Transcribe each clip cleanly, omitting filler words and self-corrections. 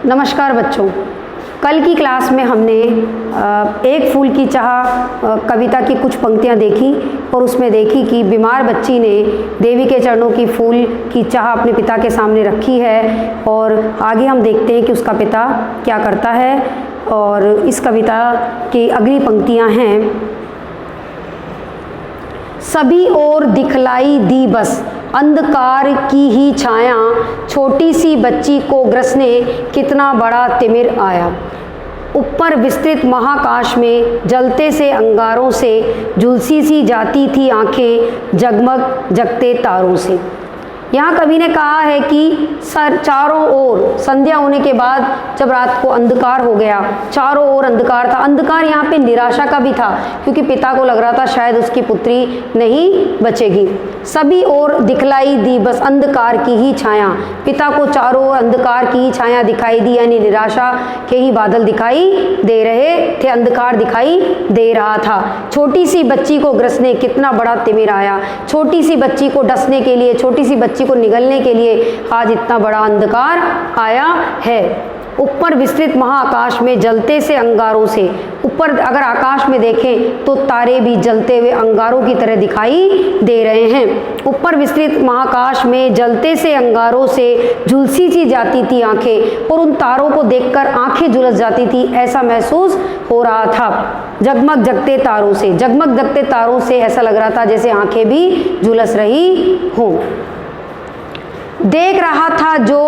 नमस्कार बच्चों, कल की क्लास में हमने एक फूल की चाह कविता की कुछ पंक्तियां देखी और उसमें देखी कि बीमार बच्ची ने देवी के चरणों की फूल की चाह अपने पिता के सामने रखी है। और आगे हम देखते हैं कि उसका पिता क्या करता है। और इस कविता की अगली पंक्तियां हैं, सभी ओर दिखलाई दी बस अंधकार की ही छाया, छोटी सी बच्ची को ग्रसने कितना बड़ा तिमिर आया। ऊपर विस्तृत महाकाश में जलते से अंगारों से झुलसी सी जाती थी आंखें जगमग जगते तारों से। यहाँ कवि ने कहा है कि चारों ओर संध्या होने के बाद जब रात को अंधकार हो गया, चारों ओर अंधकार था। अंधकार यहाँ पे निराशा का भी था क्योंकि पिता को लग रहा था शायद उसकी पुत्री नहीं बचेगी। सभी ओर दिखलाई दी बस अंधकार की ही छाया, पिता को चारों ओर अंधकार की ही छाया दिखाई दी, यानी निराशा के ही बादल दिखाई दे रहे थे, अंधकार दिखाई दे रहा था। छोटी सी बच्ची को ग्रसने कितना बड़ा तिमिर आया, छोटी सी बच्ची को डसने के लिए, छोटी सी बच्ची को निगलने के लिए आज इतना बड़ा अंधकार आया है। ऊपर विस्तृत महाआकाश में जलते से अंगारों से, ऊपर अगर आकाश में देखें तो तारे भी जलते हुए अंगारों की तरह दिखाई दे रहे हैं। ऊपर विस्तृत महाआकाश में जलते से अंगारों से झुलसी सी जाती थी आंखें, और उन तारों को देखकर आंखें झुलस जाती थी, ऐसा महसूस हो रहा था। जगमग जगते तारों से, जगमग जगते तारों से ऐसा लग रहा था जैसे आंखें भी झुलस रही हों। देख रहा था जो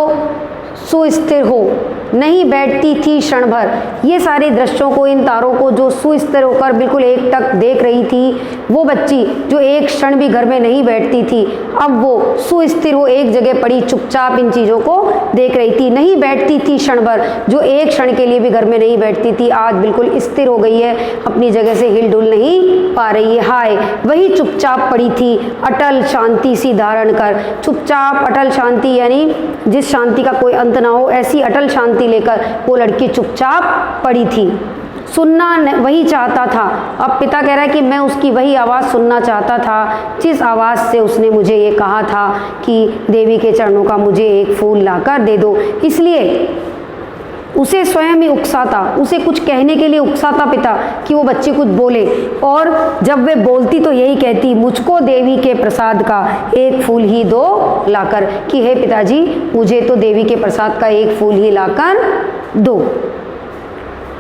सुस्थिर हो, नहीं बैठती थी क्षण भर। ये सारे दृश्यों को, इन तारों को जो सुस्थिर होकर बिल्कुल एक टक देख रही थी, वो बच्ची जो एक क्षण भी घर में नहीं बैठती थी, अब वो सुस्थिर, वो एक जगह पड़ी चुपचाप इन चीज़ों को देख रही थी। नहीं बैठती थी क्षण भर, जो एक क्षण के लिए भी घर में नहीं बैठती थी, आज बिल्कुल स्थिर हो गई है, अपनी जगह से हिल डुल नहीं पा रही है। हाय, वही चुपचाप पड़ी थी अटल शांति सी धारण कर। चुपचाप अटल शांति, यानी जिस शांति का कोई अंत ना हो, ऐसी अटल शांति लेकर वो लड़की चुपचाप पड़ी थी। सुनना वही चाहता था। अब पिता कह रहा है कि मैं उसकी वही आवाज़ सुनना चाहता था जिस आवाज़ से उसने मुझे ये कहा था कि देवी के चरणों का मुझे एक फूल लाकर दे दो। इसलिए उसे स्वयं ही उकसाता, उसे कुछ कहने के लिए उकसाता पिता कि वो बच्ची कुछ बोले। और जब वे बोलती तो यही कहती, मुझको देवी के प्रसाद का एक फूल ही दो लाकर, कि हे पिताजी मुझे तो देवी के प्रसाद का एक फूल ही लाकर दो।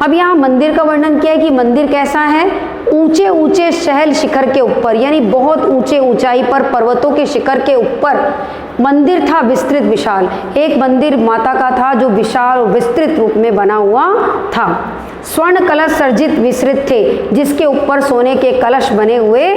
अब यहाँ मंदिर का वर्णन किया है कि मंदिर कैसा है, ऊंचे ऊंचे शहल शिखर के ऊपर, यानी बहुत ऊंचे ऊंचाई पर पर्वतों के शिखर के ऊपर मंदिर था विस्तृत विशाल। एक मंदिर माता का था जो विशाल और विस्तृत रूप में बना हुआ था। स्वर्ण कलश सर्जित विस्तृत थे, जिसके ऊपर सोने के कलश बने हुए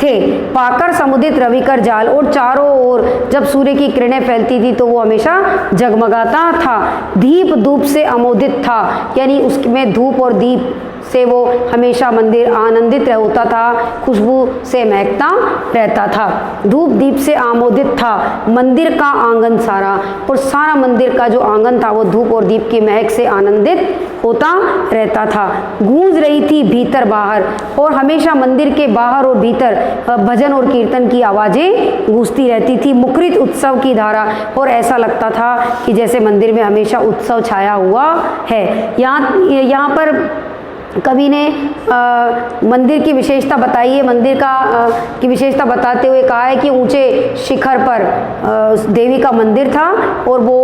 थे। पाकर समुदित रविकर जाल, और चारों ओर जब सूर्य की किरणें फैलती थी तो वो हमेशा जगमगाता था। दीप धूप से अमोदित था, यानी उसमें धूप और दीप से वो हमेशा मंदिर आनंदित होता था, खुशबू से महकता रहता था। धूप दीप से आमोदित था मंदिर का आंगन सारा, और सारा मंदिर का जो आंगन था वो धूप और दीप की महक से आनंदित होता रहता था। गूंज रही थी भीतर बाहर, और हमेशा मंदिर के बाहर और भीतर भजन और कीर्तन की आवाज़ें गूंजती रहती थी। मुखरित उत्सव की धारा, और ऐसा लगता था कि जैसे मंदिर में हमेशा उत्सव छाया हुआ है। यहाँ पर कवि ने मंदिर की विशेषता बताई है। मंदिर की विशेषता बताते हुए कहा है कि ऊंचे शिखर पर देवी का मंदिर था, और वो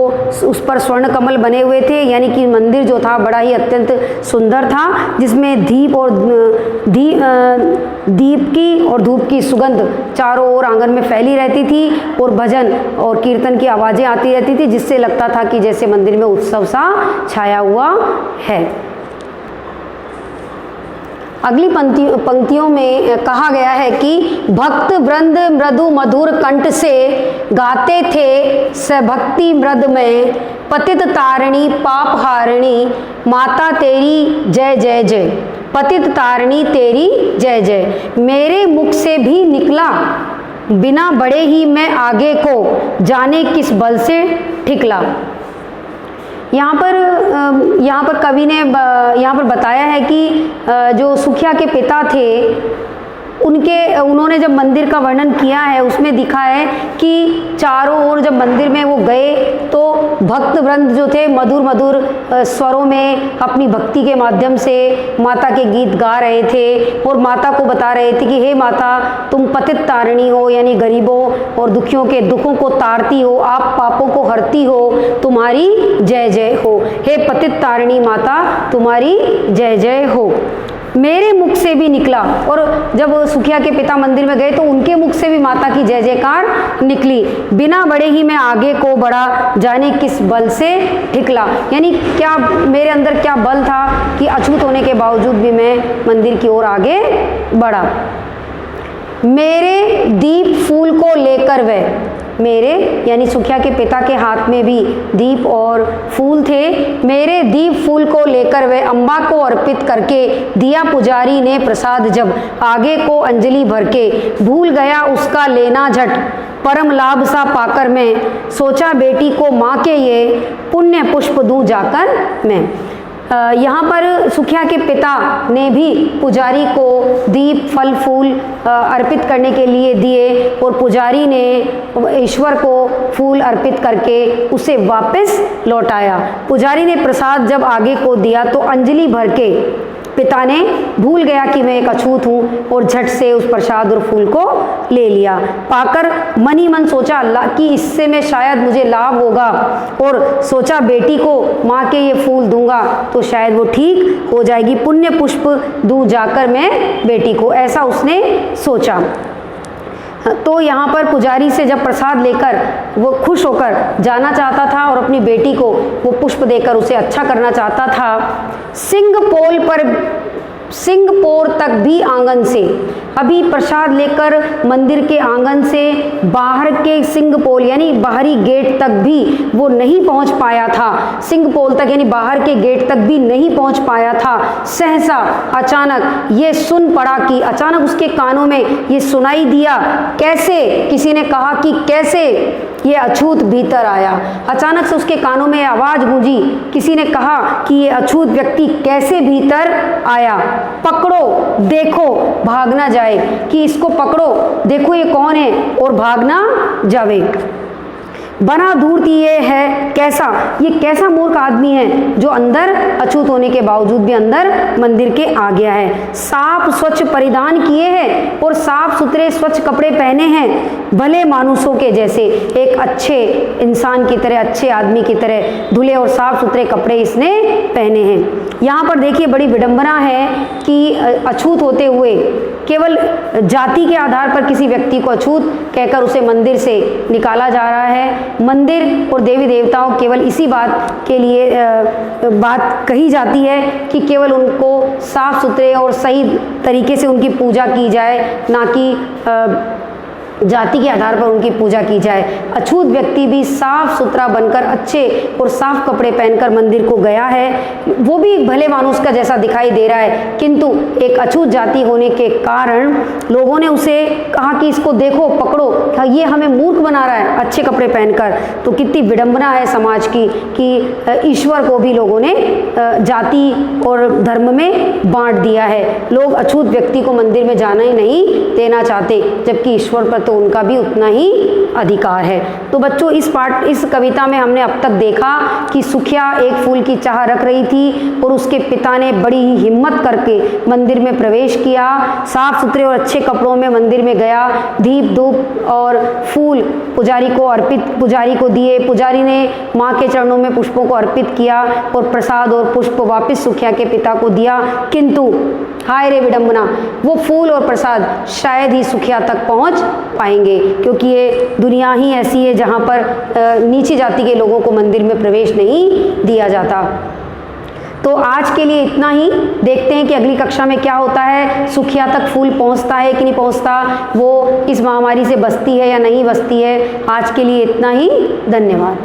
उस पर स्वर्ण कमल बने हुए थे, यानी कि मंदिर जो था बड़ा ही अत्यंत सुंदर था, जिसमें दीप की और धूप की सुगंध चारों ओर आंगन में फैली रहती थी, और भजन और कीर्तन की आवाज़ें आती रहती थी, जिससे लगता था कि जैसे मंदिर में उत्सव सा छाया हुआ है। अगली पंक्तियों में कहा गया है कि भक्त वृंद मृदु मधुर कंठ से गाते थे सभक्ति मृद में, पतित तारिणी पाप हारिणी माता तेरी जय जय जय। पतित तारिणी तेरी जय जय, मेरे मुख से भी निकला बिना बड़े ही मैं आगे को, जाने किस बल से ठिकला। यहाँ पर कवि ने यहाँ पर बताया है कि जो सुखिया के पिता थे उन्होंने जब मंदिर का वर्णन किया है उसमें दिखा है कि चारों ओर जब मंदिर में वो गए तो भक्त वृंद जो थे मधुर मधुर स्वरों में अपनी भक्ति के माध्यम से माता के गीत गा रहे थे और माता को बता रहे थे कि हे माता, तुम पतित तारिणी हो, यानी गरीबों और दुखियों के दुखों को तारती हो, आप पापों को हरती हो, तुम्हारी जय जय हो। हे पतित तारिणी माता, तुम्हारी जय जय हो। मेरे मुख से भी निकला, और जब सुखिया के पिता मंदिर में गए तो उनके मुख से भी माता की जय जयकार निकली। बिना बढ़े ही मैं आगे को बढ़ा, जाने किस बल से हिकला, यानी क्या मेरे अंदर क्या बल था कि अछूत होने के बावजूद भी मैं मंदिर की ओर आगे बढ़ा। मेरे दीप फूल को लेकर वह, मेरे यानी सुखिया के पिता के हाथ में भी दीप और फूल थे। मेरे दीप फूल को लेकर वह अम्बा को अर्पित करके दिया पुजारी ने प्रसाद, जब आगे को अंजलि भर के भूल गया उसका लेना झट, परम लाभ सा पाकर मैं सोचा बेटी को माँ के ये पुण्य पुष्प दूं जाकर मैं। यहाँ पर सुखिया के पिता ने भी पुजारी को दीप फल फूल अर्पित करने के लिए दिए और पुजारी ने ईश्वर को फूल अर्पित करके उसे वापस लौटाया। पुजारी ने प्रसाद जब आगे को दिया तो अंजलि भर के पिता ने भूल गया कि मैं एक अछूत हूँ और झट से उस प्रसाद और फूल को ले लिया। पाकर मन ही मन सोचा अल्लाह कि इससे मैं शायद मुझे लाभ होगा, और सोचा बेटी को माँ के ये फूल दूंगा तो शायद वो ठीक हो जाएगी, पुण्य पुष्प दूं जाकर मैं बेटी को, ऐसा उसने सोचा। तो यहाँ पर पुजारी से जब प्रसाद लेकर वो खुश होकर जाना चाहता था और अपनी बेटी को वो पुष्प देकर उसे अच्छा करना चाहता था। सिंहपोर तक भी आंगन से, अभी प्रसाद लेकर मंदिर के आंगन से बाहर के सिंहपोल यानी बाहरी गेट तक भी वो नहीं पहुंच पाया था। सिंहपोल तक यानी बाहर के गेट तक भी नहीं पहुंच पाया था। सहसा अचानक ये सुन पड़ा कि, अचानक उसके कानों में ये सुनाई दिया, कैसे, किसी ने कहा कि कैसे ये अछूत भीतर आया। अचानक से उसके कानों में आवाज गूंजी, किसी ने कहा कि ये अछूत व्यक्ति कैसे भीतर आया। पकड़ो, देखो, भाग ना जाए, कि इसको पकड़ो, देखो ये कौन है और भाग ना जावे। बना धूर्त ये है कैसा, ये कैसा मूर्ख आदमी है जो अंदर अछूत होने के बावजूद भी अंदर मंदिर के आ गया है। साफ स्वच्छ परिधान किए हैं और साफ सुथरे स्वच्छ कपड़े पहने हैं, भले मानुषों के जैसे, एक अच्छे इंसान की तरह, अच्छे आदमी की तरह धुले और साफ सुथरे कपड़े इसने पहने हैं। यहाँ पर देखिए बड़ी विडंबना है कि अछूत होते हुए केवल जाति के आधार पर किसी व्यक्ति को अछूत कहकर उसे मंदिर से निकाला जा रहा है। मंदिर और देवी देवताओं केवल इसी बात के लिए बात कही जाती है कि केवल उनको साफ सुथरे और सही तरीके से उनकी पूजा की जाए, ना कि जाति के आधार पर उनकी पूजा की जाए। अछूत व्यक्ति भी साफ सुथरा बनकर अच्छे और साफ कपड़े पहनकर मंदिर को गया है, वो भी भले मानुष का जैसा दिखाई दे रहा है, किंतु एक अछूत जाति होने के कारण लोगों ने उसे कहा कि इसको देखो, पकड़ो, ये हमें मूर्ख बना रहा है अच्छे कपड़े पहनकर। तो कितनी विडंबना है समाज की कि ईश्वर को भी लोगों ने जाति और धर्म में बांट दिया है। लोग अछूत व्यक्ति को मंदिर में जाना ही नहीं देना चाहते, जबकि ईश्वर पर तो उनका भी उतना ही अधिकार है। तो बच्चों इस कविता में हमने अब तक देखा कि सुखिया एक फूल की चाह रख रही थी और उसके पिता ने बड़ी ही हिम्मत करके मंदिर में प्रवेश किया, साफ सुथरे और अच्छे कपड़ों में मंदिर में गया, दीप धूप और फूल पुजारी को दिए, पुजारी ने माँ के चरणों में पुष्पों को अर्पित किया और प्रसाद और पुष्प वापस सुखिया के पिता को दिया। किंतु हाय रे विडंबना, वो फूल और प्रसाद शायद ही सुखिया तक पहुँच पाएंगे, क्योंकि ये दुनिया ही ऐसी है जहाँ पर नीची जाति के लोगों को मंदिर में प्रवेश नहीं दिया जाता। तो आज के लिए इतना ही, देखते हैं कि अगली कक्षा में क्या होता है, सुखिया तक फूल पहुंचता है कि नहीं पहुंचता, वो इस महामारी से बचती है या नहीं बचती है। आज के लिए इतना ही, धन्यवाद।